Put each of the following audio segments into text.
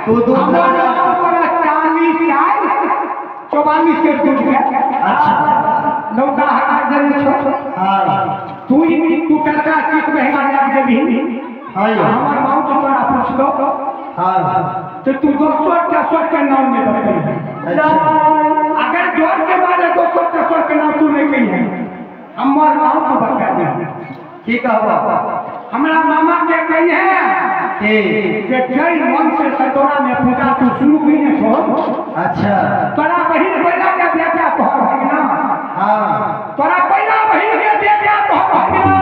तो दूध हमारा 44 से दूध है। अच्छा लौका हटा जन छो। हां तू टका सीख महीना लग देबी। हां हमर मां तो तोरा पूछ दो। हां तो तू 200 के नाम में बता। अच्छा अगर जोर के मारे 200 के नाम तू नहीं कही है हमर नाम तो बता दे। की कहबा हमरा मामा के कही है के जय मन से सतोरा में पूजा तू शुरू भी नहीं छो। अच्छा तोरा बहिन बेटा के बेटा तोहर है ना। हां तोरा पहला बहिन के बेटा तोहर है ना।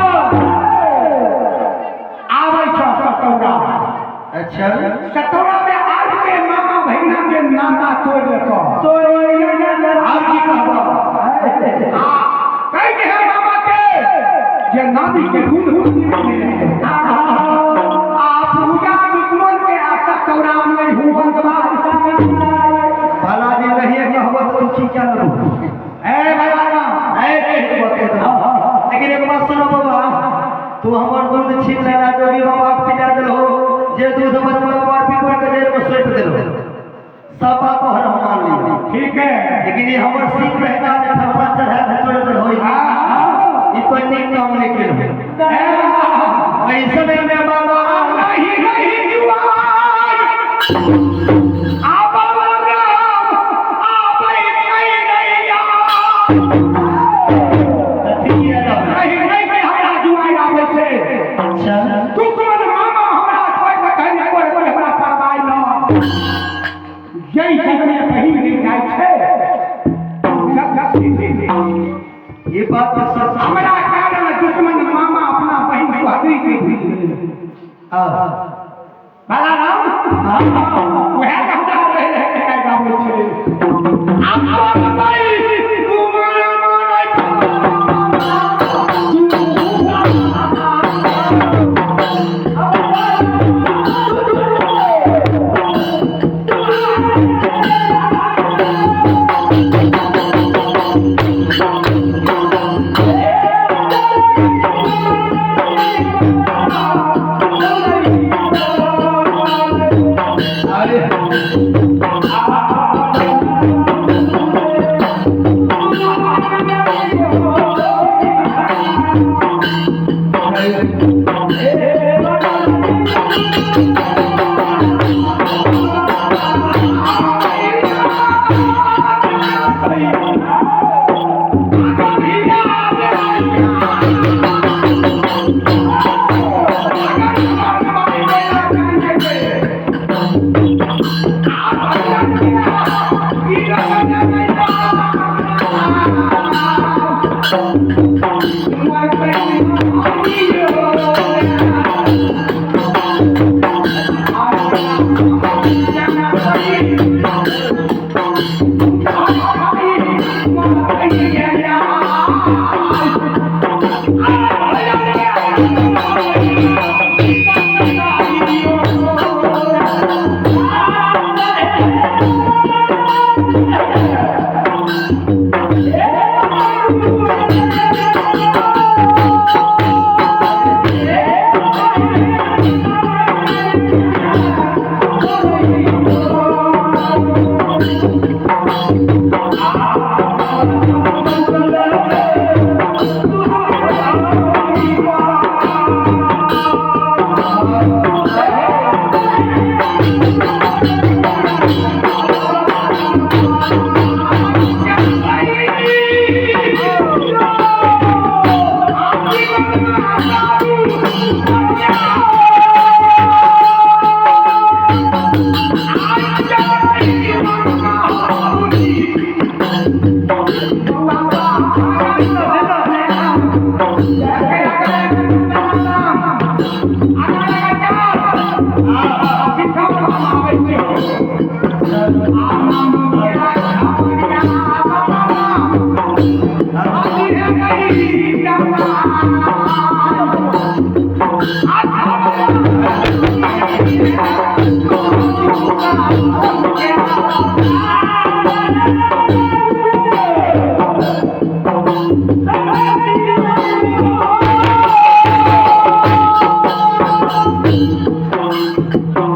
आबै छ सतोरा। अच्छा सतोरा में आज के मामा बहिना के नाता तोड़ देखो। तो आप की कहबा कह के है मामा के ये नादी के ढूंढ आप पूजा दुश्मन के आशा सतोरा में हुआ भला दिन रहिए कहबा तो ठीक क्या करूं ए भगवान ए लेकिन एक बात सुनो बाबा तू हमर दूध छीन लेला जोगी बाबा के पिला देलो जे दूध बचल पर पीपर के देर में सोच देलो सब बात तो हर मान ली ठीक है लेकिन ये हमर सीख रहता है ठहरा चढ़ा छोड़ दे होई ई कोई नहीं काम नहीं केलो ऐसे में बाबा नहीं जुआ आबा राम आबै नहीं हमरा जुआ आबै छै। अच्छा दुश्मन मामा हमरा छोड़ के कहने कोई हमरा परवाह न जय जगने कहीं नहीं जाय छै। ये बात तो सच हमरा कारण दुश्मन मामा अपना बहन सुहागरी के भी हां बाला राम वह कहता रहे गावे छै आप भाई तुम्हारा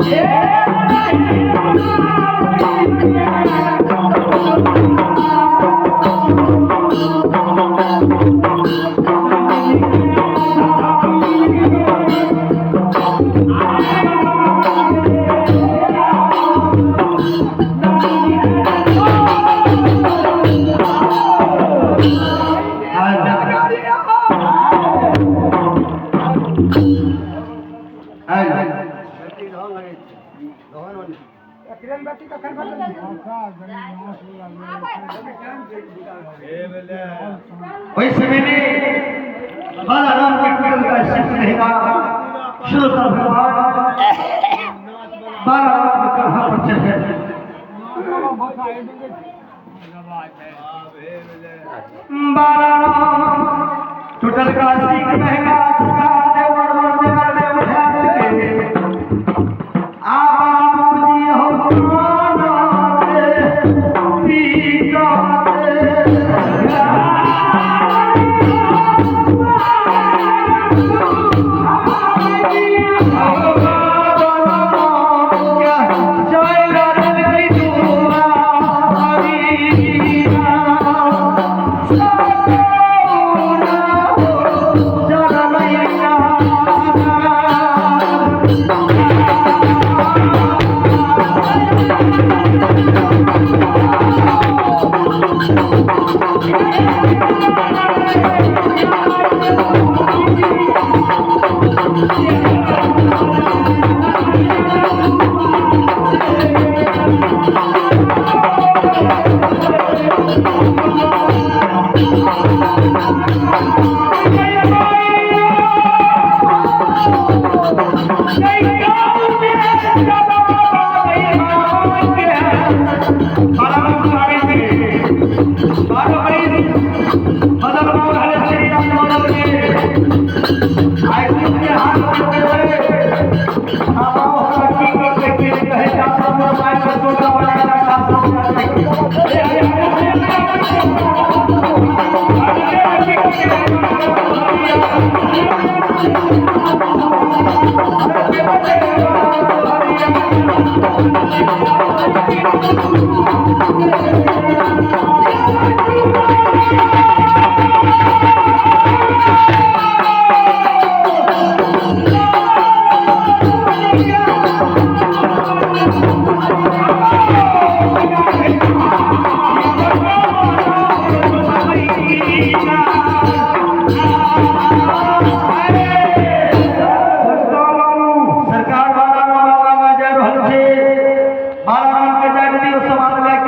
Yeah! किरणबत्ती का खन बदल वैसे मैंने बालाराम के कुल का शिष्य रहेगा श्रोता भगवान बालाराम कहाँ पर चले बालाराम टूटल काशी के महंगा सरकार ने वर जगह में उठा के आबादी हो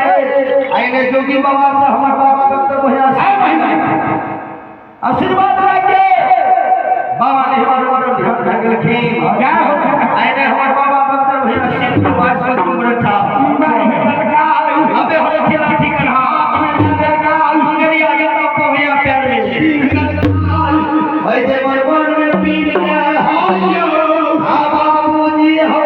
जोगी बाबा से हमार बाबा डॉक्टर भैया आशीर्वाद लेके बाबा ने हमारे ध्यान रख गेलखिन क्या आइने हमार बाबा डॉक्टर भैया सिर के पास में घूम रहा अबे हो खेला ठीक है हां अंगरी आ गया तो भैया प्यार में भाई जे मरवन में पीर के आ बाबूजी हो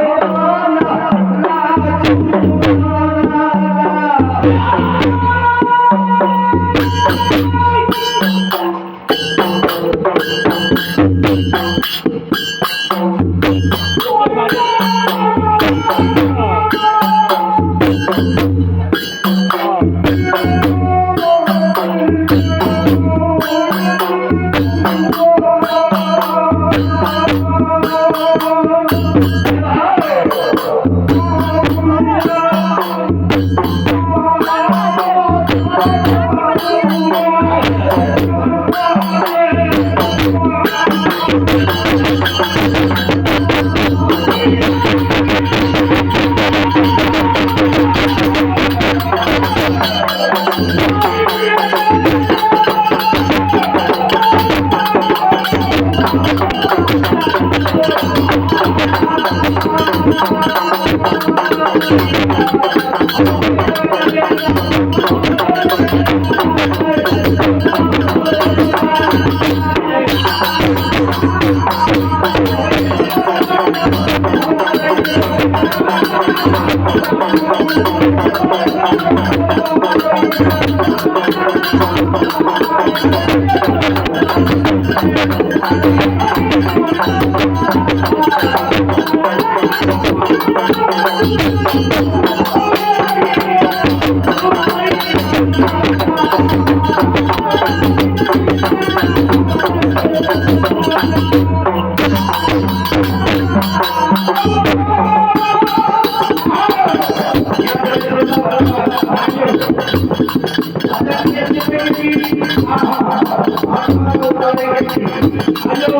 हेलो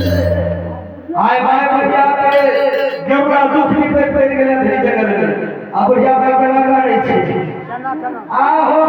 आय बाय भैया के जेवढा दुखी पेट गेल्या घरी जगाला आपण या बायकाला काढायचे आहो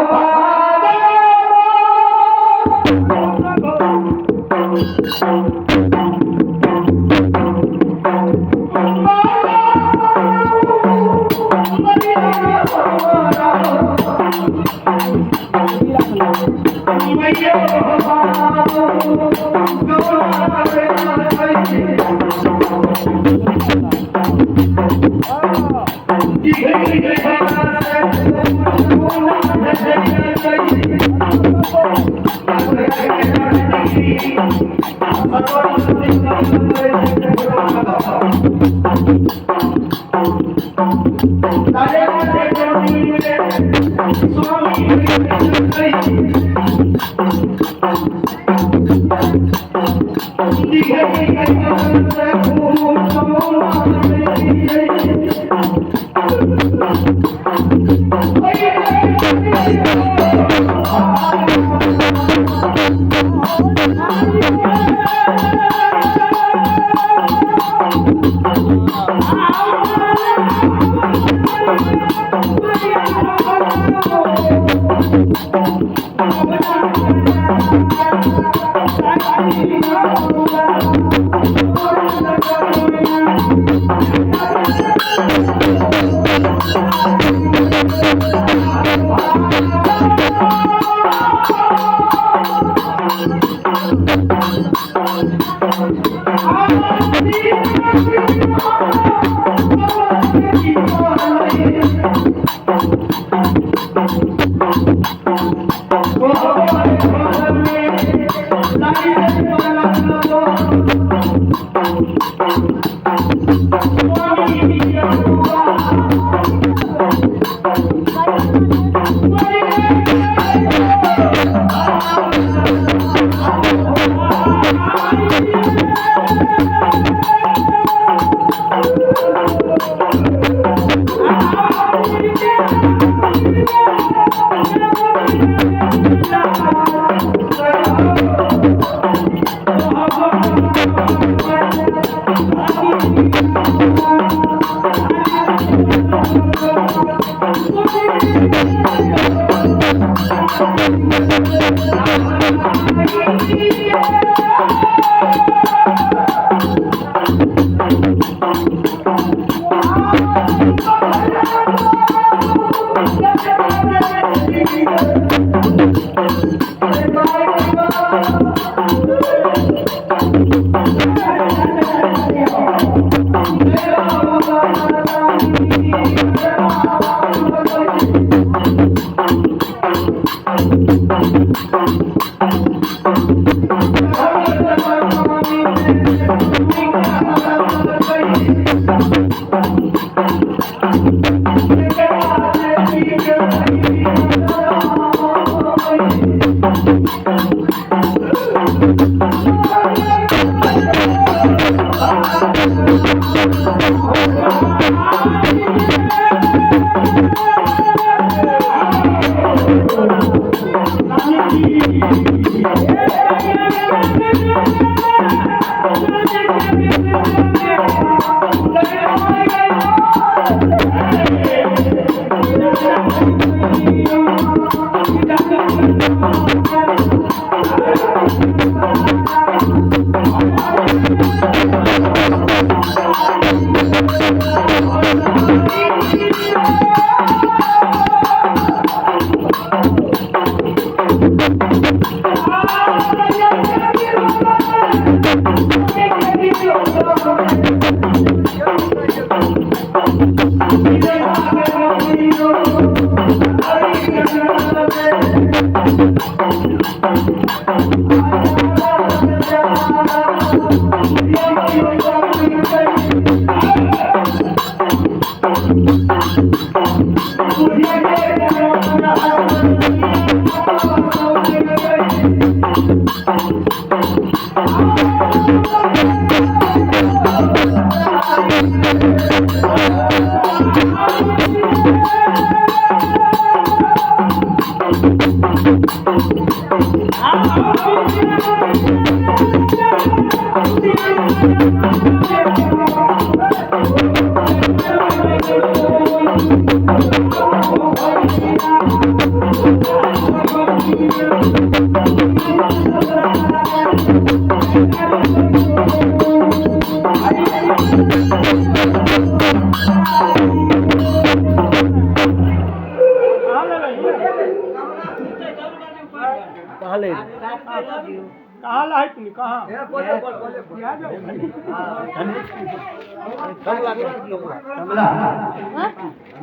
कहाँ ला है तुम्ही कहाँ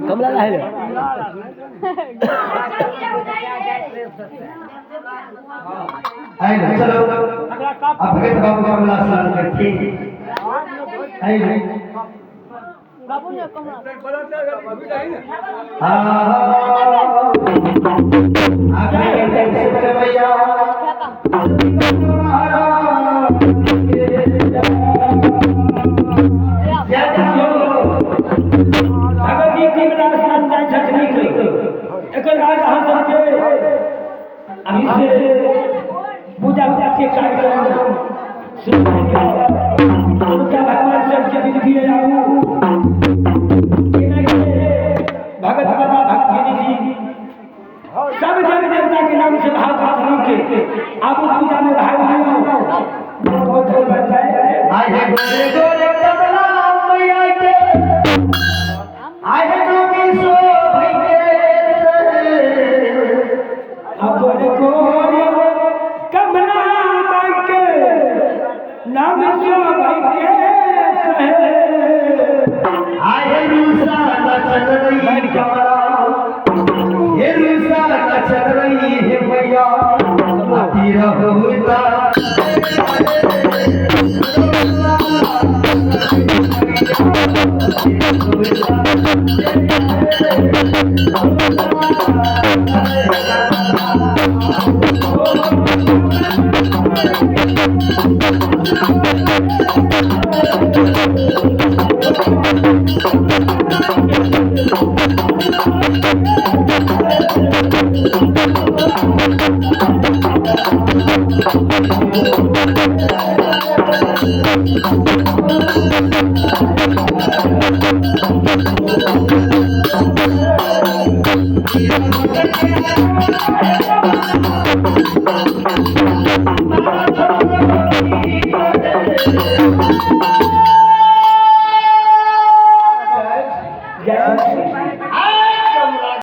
कमला ला है आई ना चलो अब भगत बाबू का बुला साल करके आई ना बाबू ने कमला आगे कैसे बड़े भैया पूजा के कार्यक्रम भगवान सबके विधि भगत बाबा भक्ति जी सब देवी देवता के नाम से भाव करते के आप पूजा में भाग बहुत बढ़ता है आए गोरे गोरे कमला मैया के आए गोरी सो भैया गोरे गोरे कमला के नाम से भैया आए रूसा नचन रही कमला ये रूसा नचन रही है भैया आती रहोता Thank you.